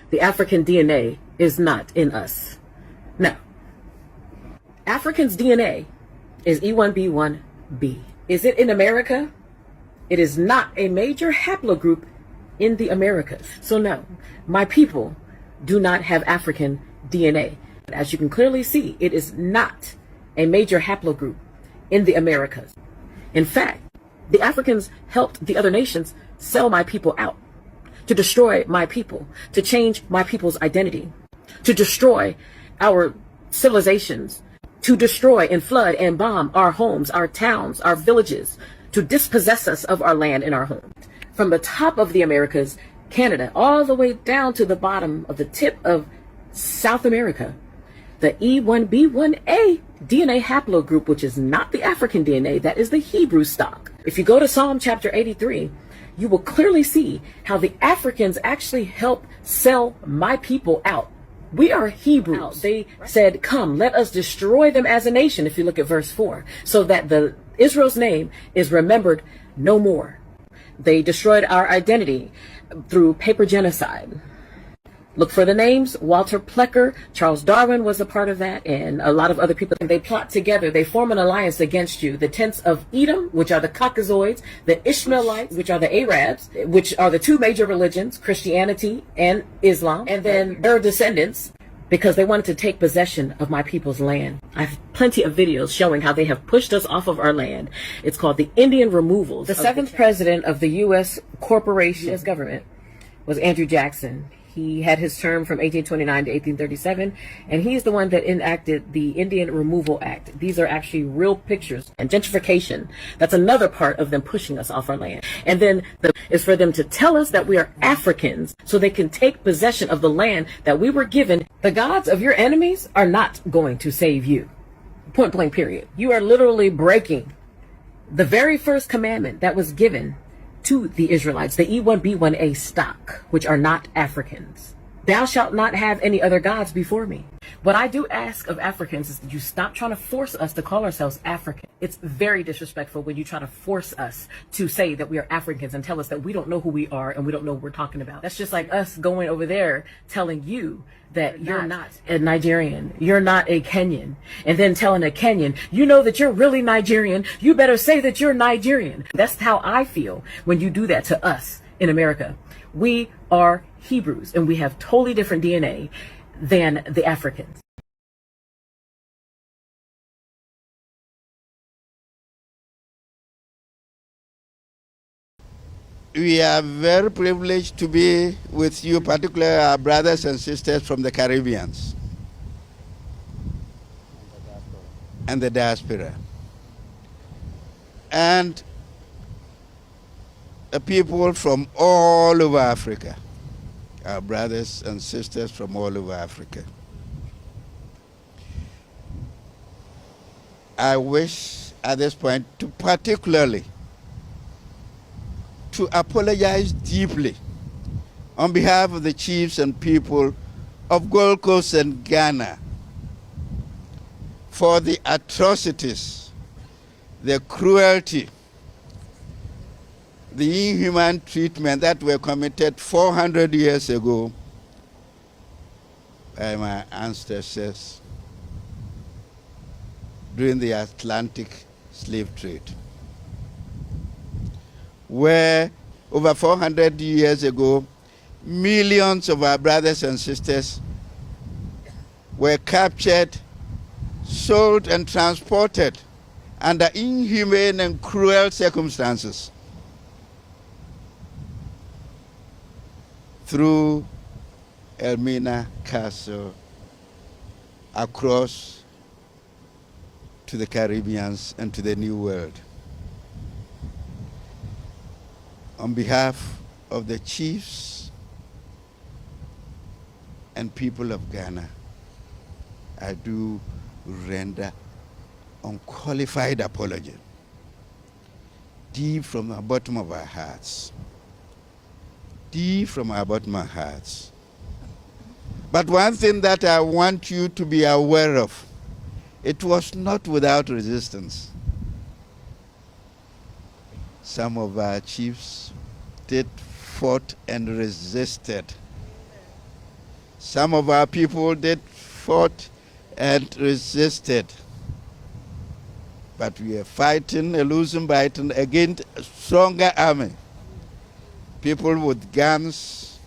the African DNA is not in us. No. African's DNA is E1B1B. Is it in America? It is not a major haplogroup in the Americas. So no, my people do not have African DNA. As you can clearly see, it is not a major haplogroup in the Americas. In fact, the Africans helped the other nations sell my people out, to destroy my people, to change my people's identity, to destroy our civilizations, to destroy and flood and bomb our homes, our towns, our villages, to dispossess us of our land and our homes. From the top of the Americas, Canada, all the way down to the bottom of the tip of South America, the E1B1A DNA haplogroup, which is not the African DNA, that is the Hebrew stock. If you go to Psalm chapter 83, you will clearly see how the Africans actually help sell my people out. We are Hebrews. They said, come, let us destroy them as a nation, if you look at verse 4, so that the Israel's name is remembered no more. They destroyed our identity through paper genocide. Look for the names. Walter Plecker, Charles Darwin was a part of that, and a lot of other people. They plot together. They form an alliance against you. The tents of Edom, which are the Caucasoids, the Ishmaelites, which are the Arabs, which are the two major religions, Christianity and Islam, and then their descendants, because they wanted to take possession of my people's land. I have plenty of videos showing how they have pushed us off of our land. It's called the Indian removals. The seventh president of the U.S. corporation, U.S. government, was Andrew Jackson. He had his term from 1829 to 1837, and he's the one that enacted the Indian Removal Act. These are actually real pictures. And gentrification, that's another part of them pushing us off our land. And then is for them to tell us that we are Africans so they can take possession of the land that we were given. The gods of your enemies are not going to save you. Point blank, period. You are literally breaking the very first commandment that was given to the Israelites, the E1B1A stock, which are not Africans. Thou shalt not have any other gods before me. What I do ask of Africans is that you stop trying to force us to call ourselves African. It's very disrespectful when you try to force us to say that we are Africans and tell us that we don't know who we are and we don't know what we're talking about. That's just like us going over there telling you that you're not a Nigerian, you're not a Kenyan, and then telling a Kenyan, you know that you're really Nigerian, you better say that you're Nigerian. That's how I feel when you do that to us in America. We are Hebrews, and we have totally different DNA than the Africans. We are very privileged to be with you, particularly our brothers and sisters from the Caribbean and the diaspora. And people from all over Africa, our brothers and sisters from all over Africa. I wish at this point to particularly to apologize deeply on behalf of the chiefs and people of Gold Coast and Ghana for the atrocities, the cruelty, the inhuman treatment that were committed 400 years ago by my ancestors during the Atlantic slave trade, where over 400 years ago, millions of our brothers and sisters were captured, sold, and transported under inhumane and cruel circumstances through Elmina Castle across to the Caribbean and to the New World. On behalf of the chiefs and people of Ghana, I do render unqualified apology, deep from the bottom of our hearts. Deep from our bottom of our hearts. But one thing that I want you to be aware of, it was not without resistance. Some of our chiefs did fought and resisted. Some of our people did fought and resisted. But we are fighting a losing battle against a stronger army. People with guns,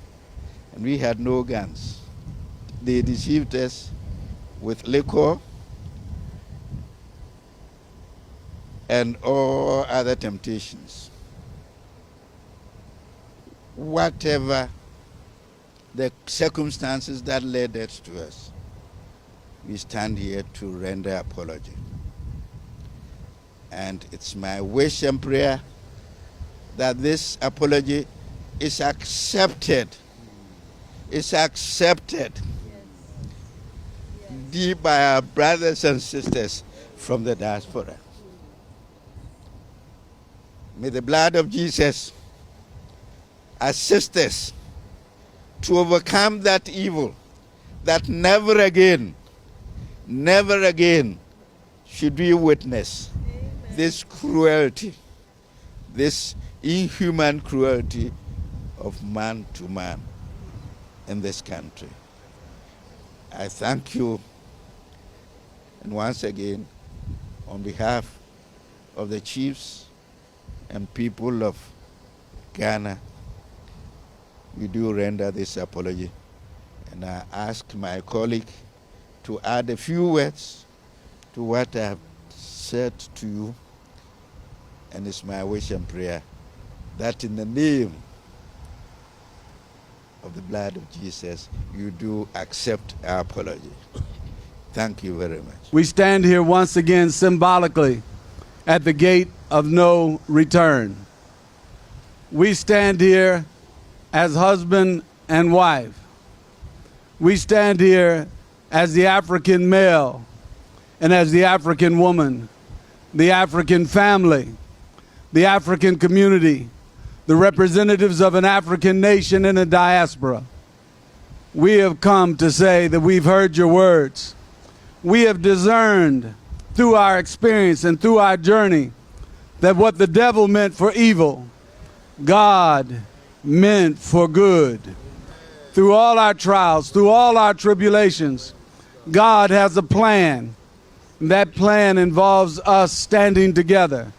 and we had no guns. They deceived us with liquor and all other temptations. Whatever the circumstances that led us to us, we stand here to render apology. And it's my wish and prayer that this apology is accepted. It's accepted deep by our brothers and sisters from the diaspora. May the blood of Jesus assist us to overcome that evil, that never again should we witness this cruelty, this inhuman cruelty of man to man in this country. I thank you, and once again, on behalf of the chiefs and people of Ghana, we do render this apology. And I ask my colleague to add a few words to what I have said to you. And it's my wish and prayer that in the name of the blood of Jesus, you do accept our apology. Thank you very much. We stand here once again symbolically at the gate of no return. We stand here as husband and wife. We stand here as the African male and as the African woman, the African family, the African community, the representatives of an African nation in a diaspora. We have come to say that we've heard your words. We have discerned through our experience and through our journey that what the devil meant for evil, God meant for good. Through all our trials, through all our tribulations, God has a plan. That plan involves us standing together